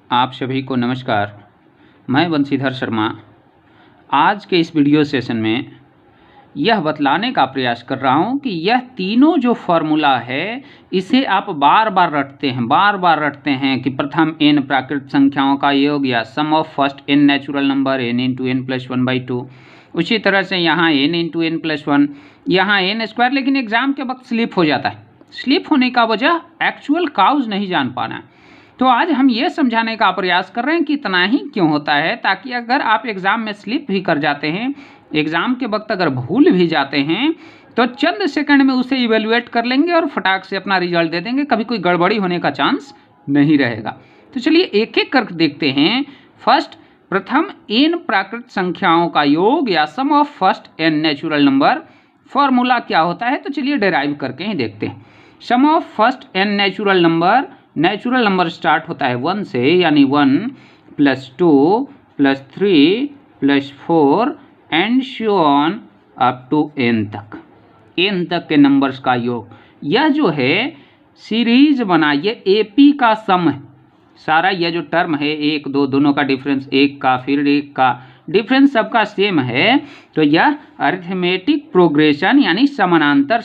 आप सभी को नमस्कार। मैं बंशीधर शर्मा आज के इस वीडियो सेशन में यह बतलाने का प्रयास कर रहा हूं कि यह तीनों जो फॉर्मूला है इसे आप बार बार रटते हैं कि प्रथम n प्राकृत संख्याओं का योग या sum of first n natural number n into n plus 1/2। उसी तरह से यहाँ n इंटू एन प्लस 1, यहाँ n स्क्वायर, लेकिन एग्जाम के वक्त स्लिप हो जाता है। स्लिप होने का वजह एक्चुअल काउज नहीं जान पाना। तो आज हम ये समझाने का प्रयास कर रहे हैं कि इतना ही क्यों होता है, ताकि अगर आप एग्ज़ाम में स्लिप भी कर जाते हैं, एग्ज़ाम के वक्त अगर भूल भी जाते हैं, तो चंद सेकंड में उसे इवेल्युएट कर लेंगे और फटाक से अपना रिजल्ट दे देंगे। कभी कोई गड़बड़ी होने का चांस नहीं रहेगा। तो चलिए एक एक करके देखते हैं। फर्स्ट, प्रथम n प्राकृत संख्याओं का योग या sum of first n natural number, formula क्या होता है तो चलिए डेराइव करके ही देखते हैं। Sum of first n natural number start होता है 1 से, यानी 1 plus 2 plus 3 plus 4 and so on up to n तक के नंबर्स का योग। यह जो है सीरीज बना, ये AP का सम है सारा। यह जो टर्म है 1 2 दोनों का डिफरेंस, एक का फिर एक का डिफरेंस, सबका सेम है। तो यह अरिथमेटिक प्रोग्रेशन यानी समानांतर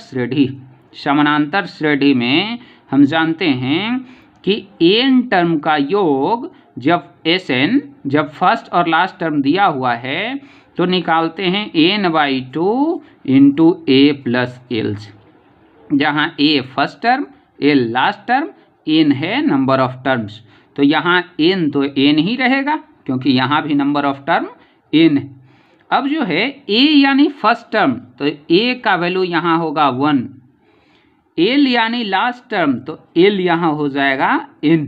श्रेणी में हम जानते हैं कि n टर्म का योग जब Sn, जब फर्स्ट और लास्ट टर्म दिया हुआ है तो निकालते हैं n/2 into a plus l, जहाँ a first term, l last term, n है नंबर ऑफ टर्म्स। तो यहाँ n तो n ही रहेगा क्योंकि यहाँ भी नंबर ऑफ टर्म n है। अब जो है a यानी फर्स्ट टर्म, तो a का वैल्यू यहाँ होगा 1। l यानी लास्ट टर्म, तो l यहाँ हो जाएगा n।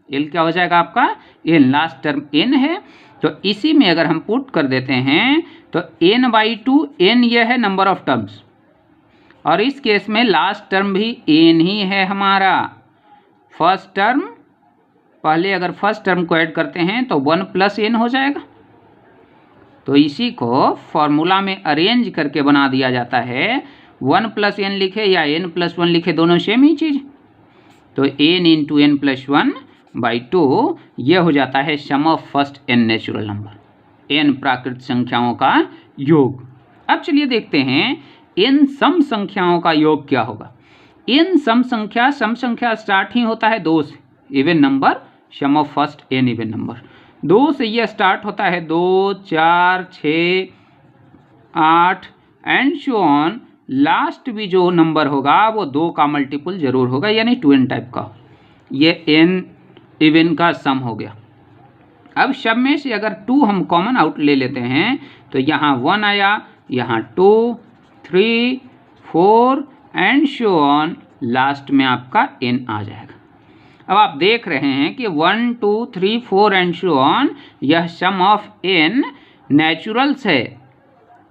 l क्या हो जाएगा आपका n, लास्ट टर्म n है। तो इसी में अगर हम पुट कर देते हैं तो n/2, n ये है नंबर ऑफ टर्म्स, और इस केस में लास्ट टर्म भी n ही है हमारा। फर्स्ट टर्म, पहले अगर फर्स्ट टर्म को ऐड करते हैं तो 1 प्लस n हो जाएगा। तो इसी को फॉर्मूला में अरेंज करके बना दिया जाता है। 1 प्लस n लिखे या n प्लस 1 लिखे, दोनों सेम ही चीज़। तो n इंटू एन प्लस 1/2 यह हो जाता है sum of first n natural number, n प्राकृत संख्याओं का योग। अब चलिए देखते हैं n सम संख्याओं का योग क्या होगा। n सम संख्या स्टार्ट ही होता है 2 से, even number, sum of first n even number. 2 से यह स्टार्ट होता है, 2 4 6 8 एंड सो ऑन। लास्ट भी जो नंबर होगा वो 2 का मल्टीपल जरूर होगा, यानी 2n टाइप का। ये n इवन का सम हो गया। अब सब में से अगर 2 हम कॉमन आउट ले लेते हैं तो यहाँ 1 आया, यहाँ 2 3 4 एंड सो ऑन, लास्ट में आपका n आ जाएगा। अब आप देख रहे हैं कि 1 2 3 4 एंड सो ऑन, यह सम ऑफ n नेचुरल्स है,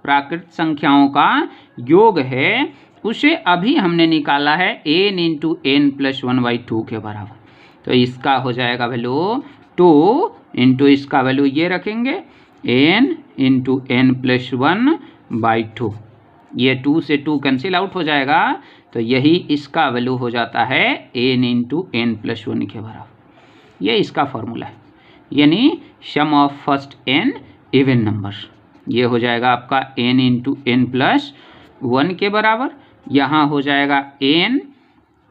प्राकृत संख्याओं का योग है। उसे अभी हमने निकाला है n इंटू एन प्लस 1/2 के बराबर। तो इसका हो जाएगा वैल्यू 2 इंटू इसका वैल्यू ये रखेंगे n इंटू एन प्लस 1/2। ये 2 से 2 कैंसिल आउट हो जाएगा, तो यही इसका वैल्यू हो जाता है n इंटू एन प्लस 1 के बराबर। ये इसका फॉर्मूला है, यानी sum of first n even number. ये हो जाएगा आपका n इंटू एन प्लस 1 के बराबर। यहाँ हो जाएगा n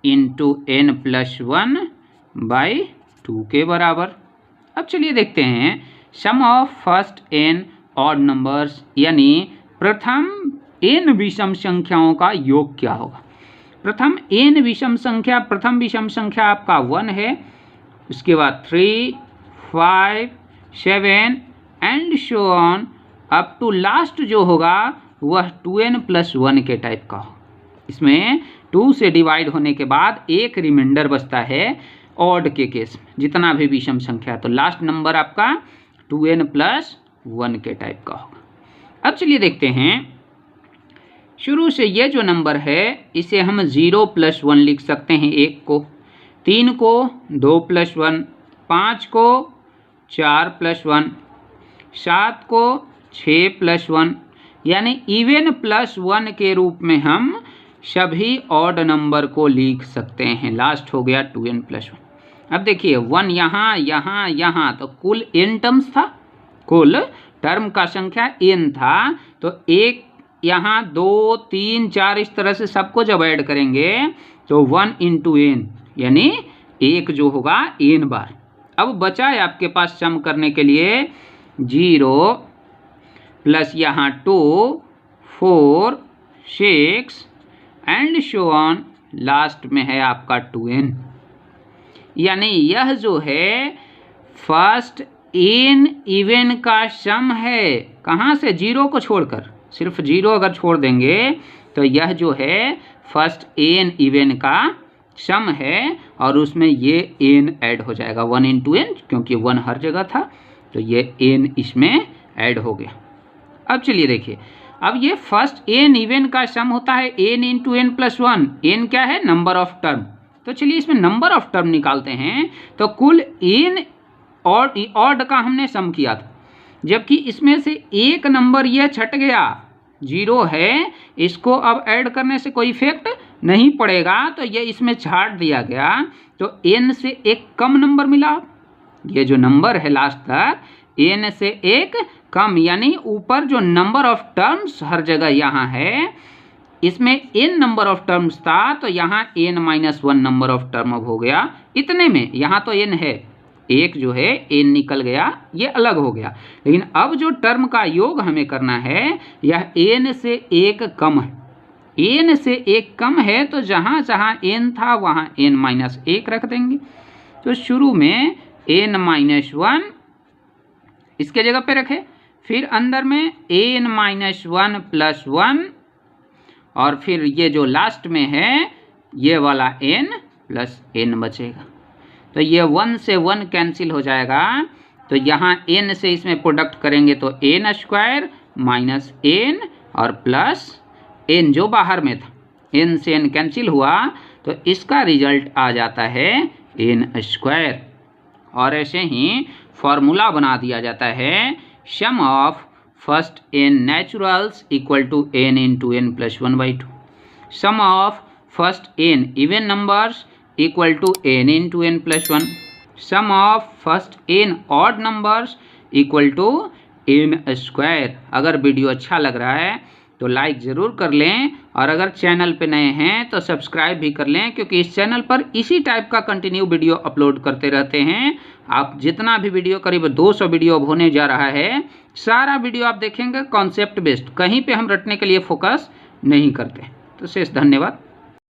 इंटू एन प्लस 1/2 के बराबर। अब चलिए देखते हैं sum of first n odd numbers, यानी प्रथम n विषम संख्याओं का योग क्या होगा। प्रथम विषम संख्या आपका 1 है, उसके बाद 3 5 7 and so on up to last जो होगा वह 2n प्लस 1 के टाइप का हो। इसमें 2 से डिवाइड होने के बाद एक रिमाइंडर बचता है ऑड के केस में, जितना भी विषम संख्या है, तो लास्ट नंबर आपका 2n प्लस 1 के टाइप का होगा। अब चलिए देखते हैं, शुरू से ये जो नंबर है इसे हम 0 प्लस 1 लिख सकते हैं, 1 को, 3 को 2 प्लस 1, 5 को 4 प्लस 1, 7 को 6 प्लस 1, यानी इवन प्लस 1 के रूप में हम सभी ऑड नंबर को लिख सकते हैं। लास्ट हो गया 2n प्लस 1। अब देखिए 1 यहाँ यहाँ यहाँ, तो कुल n टर्म्स था, कुल टर्म का संख्या n था। तो 1 यहाँ 2 3 4 इस तरह से सबको जब ऐड करेंगे तो 1 इंटू n यानी 1 जो होगा n बार। अब बचा है आपके पास सम करने के लिए 0 प्लस यहाँ 2 4 6 एंड सो ऑन, लास्ट में है आपका 2n। यानी यह जो है फर्स्ट n इवन का सम है। कहाँ से? 0 को छोड़कर, सिर्फ 0 अगर छोड़ देंगे तो यह जो है फर्स्ट n इवन का सम है और उसमें ये n ऐड हो जाएगा 1 इंटू n, क्योंकि 1 हर जगह था तो ये n इसमें ऐड हो गया। अब चलिए देखिए, अब ये फर्स्ट n इवन का सम होता है n into n plus 1। n क्या है? Number of term. तो चलिए इसमें नंबर ऑफ टर्म निकालते हैं। तो कुल n ऑड का हमने सम किया था, जबकि इसमें से एक नंबर यह छट गया, 0 है, इसको अब ऐड करने से कोई इफेक्ट नहीं पड़ेगा, तो ये इसमें छाट दिया गया। तो n से एक कम नंबर मिला। ये जो नंबर है लास्ट तक n से एक कम, यानी ऊपर जो नंबर ऑफ टर्म्स हर जगह यहाँ है, इसमें n नंबर ऑफ टर्म्स था तो यहाँ n minus 1 number of term अब हो गया इतने में। यहाँ तो n है, एक जो है n निकल गया, ये अलग हो गया। लेकिन अब जो टर्म का योग हमें करना है यह n से एक कम है। n से एक कम है तो जहाँ जहाँ n था वहाँ n माइनस 1 रख देंगे। तो शुरू में n माइनस 1 इसके जगह पे रखे, फिर अंदर में n माइनस 1 प्लस 1 और फिर ये जो लास्ट में है ये वाला n प्लस n बचेगा। तो ये 1 से 1 कैंसिल हो जाएगा। तो यहाँ n से इसमें प्रोडक्ट करेंगे तो n स्क्वायर माइनस n और प्लस n जो बाहर में था, n से n कैंसिल हुआ तो इसका रिजल्ट आ जाता है n स्क्वायर। और ऐसे ही फॉर्मूला बना दिया जाता है sum of first n naturals equal to n into n plus 1/2, sum of first n even numbers equal to n into n plus 1, sum of first n odd numbers equal to n square. अगर video अच्छा लग रहा है तो like ज़रूर कर लें और अगर चैनल पे नए हैं तो सब्सक्राइब भी कर लें, क्योंकि इस चैनल पर इसी टाइप का कंटिन्यू वीडियो अपलोड करते रहते हैं। आप जितना भी वीडियो, करीब 200 वीडियो अब होने जा रहा है, सारा वीडियो आप देखेंगे कॉन्सेप्ट बेस्ड, कहीं पे हम रटने के लिए फोकस नहीं करते। तो शेष धन्यवाद।